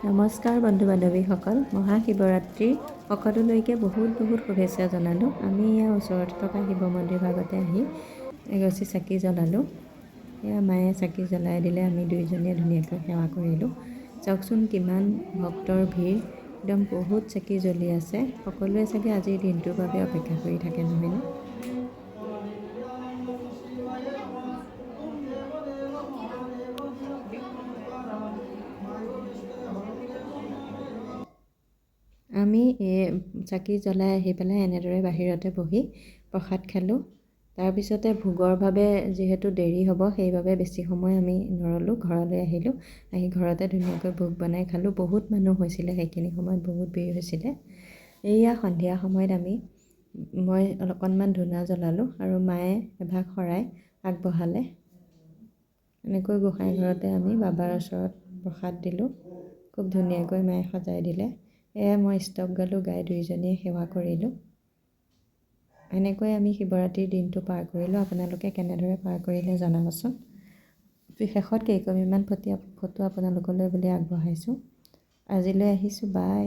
নমস্কাৰ বন্ধু বান্ধৱীসকল, মহাশিৱৰাত্ৰিৰ সকলোলৈকে বহুত শুভেচ্ছা জনালোঁ। আমি ইয়াৰ ওচৰত থকা শিৱ মন্দিৰ ভাগতে আহি এগছি চাকি জ্বলালোঁ। এয়া মায়ে চাকি জ্বলাই দিলে, আমি দুয়োজনীয়ে ধুনীয়াকৈ সেৱা কৰিলোঁ। চাওকচোন কিমান ভক্তৰ ভিৰ, একদম বহুত চাকি জ্বলি আছে। সকলোৱে চাগে আজিৰ দিনটোৰ বাবে অপেক্ষা কৰি থাকে, নহয়নে? আমি চাকি জ্বলাই আহি পেলাই এনেদৰে বাহিৰতে বহি প্ৰসাদ খালোঁ। তাৰপিছতে ভোগৰ বাবে যিহেতু দেৰি হ'ব, সেইবাবে বেছি সময় আমি নৰলোঁ, ঘৰলৈ আহিলোঁ। আহি ঘৰতে ধুনীয়াকৈ ভোগ বনাই খালোঁ। বহুত মানুহ হৈছিলে, সেইখিনি সময়ত বহুত ভিৰ হৈছিলে। এইয়া সন্ধিয়া সময়ত মই অকণমান ধূনা জ্বলালোঁ আৰু মায়ে এভাগ শৰাই আগবঢ়ালে। এনেকৈ গোঁসাই ঘৰতে আমি বাবাৰ ওচৰত প্ৰসাদ দিলোঁ। খুব ধুনীয়াকৈ মায়ে সজাই দিলে। এয়া মই ষ্টক গালোঁ, গাই দুয়োজনীয়ে সেৱা কৰিলোঁ। এনেকৈ আমি শিৱৰাত্ৰিৰ দিনটো পাৰ কৰিলোঁ। আপোনালোকে কেনেদৰে পাৰ কৰিলে জনাবচোন। শেষত কেইকপিমান ফটো আপোনালোকলৈ বুলি আগবঢ়াইছোঁ। আজিলৈ আহিছোঁ, বাই।